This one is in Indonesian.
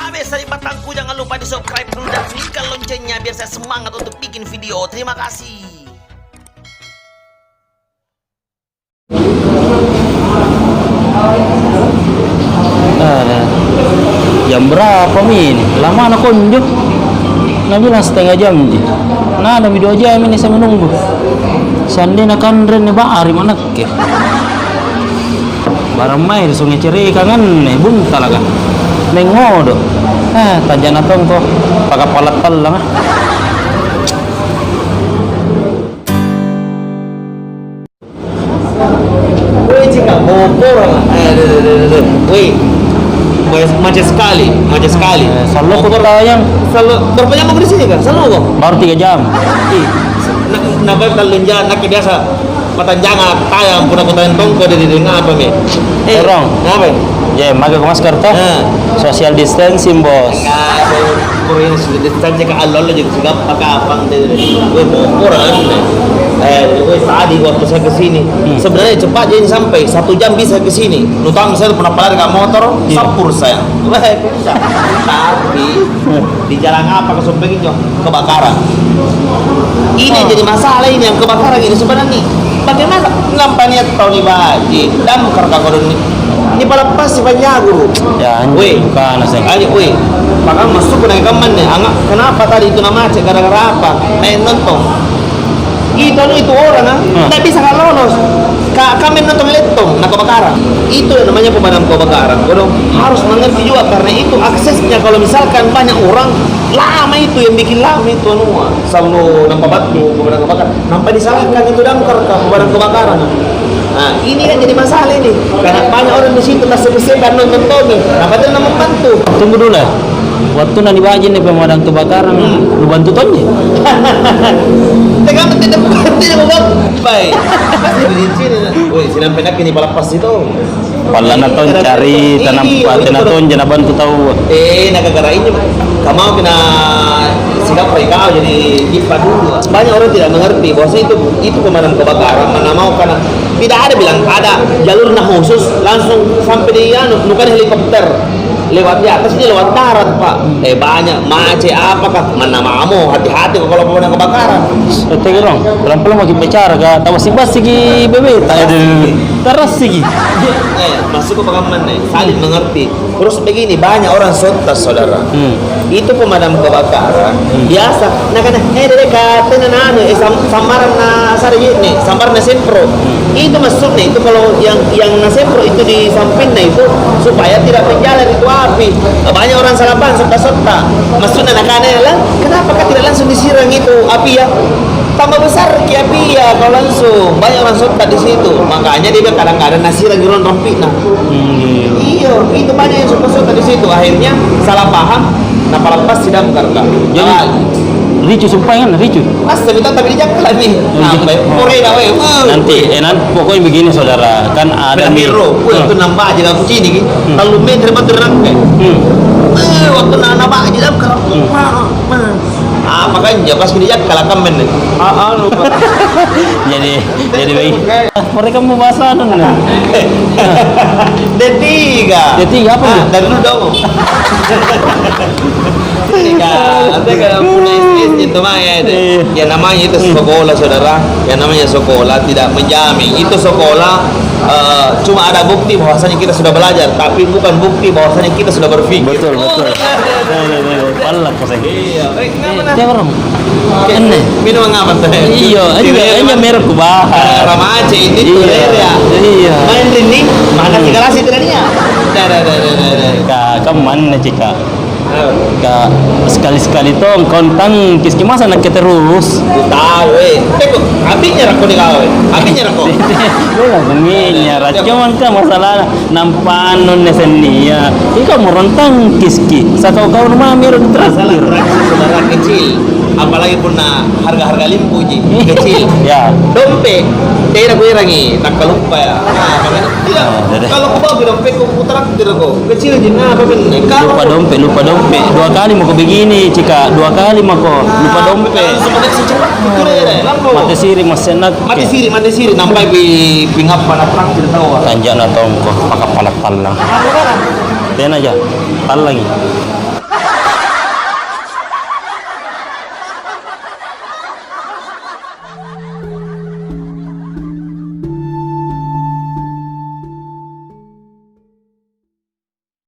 Babes dari batangku, jangan lupa di subscribe dulu dan nyalakan loncengnya biar saya semangat untuk bikin video. Terima kasih. Jam berapa ini? Lama anak kunjuk. Nah bilang setengah jam ji. Nah ada 2 jam ini saya menunggu. Sandi nakan rene bari mana ke? Barang main sungai ceri kangen nih bunta lah kan. Nengodo. Tajana tongko. Pakai palat palang ah. Woi jika bobor woi macet sekali. Selalu aku tayang. Selalu berapa jam mau di sini kan? Selalu kok. Baru 3 jam. Napa talunjan nak biasa patanjanga tayang puna kutayan tongko di ngapa me? Orang. Ngapa? Ya, maga masker toh. Social distancing, Bos. Korea sudah distancing ke alol juga sudah pakai apang deh. Woi bobor woi tadi waktu saya kesini sebenarnya cepat jadi sampai 1 jam bisa kesini. Nutang saya pernah paling nggak motor sampur saya. Tapi di jalan apa ke Sumpeng itu kebakaran. Ini jadi masalah ini yang kebakaran ini sebenarnya. Bagaimana ngampanya tahun ini baji damkar kagodon ini pada pas si Panjago. Ya, woi kana sing. Woi pakang masuk ke kaman nih. Kenapa tadi itu nama macet gara-gara apa? Main nonton. Itu orang tidak bisa lolos. Kami nonton letong, nak kebakaran. Itu yang namanya pemadam kebakaran. Kodong harus mengerti juga karena itu aksesnya kalau misalkan banyak orang lama itu yang bikin lama itu semua. Selalu nampak batu pemadam kebakaran. Nampak disalahkan itu damkar ke pemadam kebakaran. Nah ini kan jadi masalah ini karena banyak orang di situ masih bersebar nonton Tommy. Nah padahal nama bantu. Tunggu dulu lah. Waktu nanti bajin nih pemadam kebakaran, lu bantu tonnya. Tidak baik. Di sini, woi sinam penak ini palapas itu. Palana ton cari tanam ton jangan bantu tahu. Negara ini kamu kena sikap mereka jadi IPA dulu. Banyak orang tidak mengerti bahwa itu pemadam kebakaran. Mana mau karena tidak ada bilang ada jalur khusus langsung sampai di bukan helikopter. Lewat di atas ini lewat darat pak. Banyak macet apakah mana mau hati-hati kalau pemadam kebakaran. Tengok dong, pelan-pelan mau bicara ga tahu sibas sigi bebe tak ada teras sigi. Masuk ke pengaman nih, saling mengerti. Terus begini banyak orang sotas saudara. Itu pemadam kebakaran biasa. Nah karena dekat tenan samaran na sarjit nih, samaran na sempro. Itu masuk nih, itu kalau yang na sempro itu di sampingnya itu supaya tidak menjalar itu api. Banyak orang salapan sota-sota. Masuk na nakane lah. Kenapa tidak langsung disirang itu api ya? Tambah besar ki api ya kalau langsung. Banyak orang sota di situ. Makanya dia kadang-kadang nasi lagi rompi nah. Iya, itu banyak yang sota di situ. Akhirnya salah paham. Nah, lepas tidak karena. Jadi ricu sumpah kan ricu. Asal itu tapi dijaga lagi. Nanti pokoknya begini saudara kan ada miro. Itu nambah aja aku sini. Kalau meter terang waktu nambah aja dalam makanya pas dijaga kalau kamen lupa. jadi baik. Mereka mau bahas anu nih. D3 apa tuh? dari dulu dong. Ada kan punya itu mah ya namanya itu sekolah saudara, yang namanya sekolah tidak menjamin itu sekolah cuma ada bukti bahwasanya kita sudah belajar tapi bukan bukti bahwasanya kita sudah berpikir. Betul. Palak kok saya. Iya. Dia orang. Minum apa teh? Iya, merek kubah. Ramace ini tuh ya. Iya. Main ini mana kelas itu tadinya? Kak mana cika? Kak sekali-sekali tong kontan kiski masa nak terus. Tahu teko apinya rako ni kau. Apinya rako. Wala guminya cuman kan masalah nampanon nesenia. Ikaw mo rontang kiski. Sa kau rumah miro terakhir. Saudara kecil. Apalagi pun harga-harga limpu ji kecil. Ya. Dompet. Tidak gue rangi tak lupa ya. Kalau kau bawa dompet kau putar tidak kau kecil aja apa lupa dompet 2 kali mau begini cika 2 kali mau lupa dompet mati siri mati siri nampai pingap pada terang tidak tahu tanjak na tongko pakai palat palang ten aja pal lagi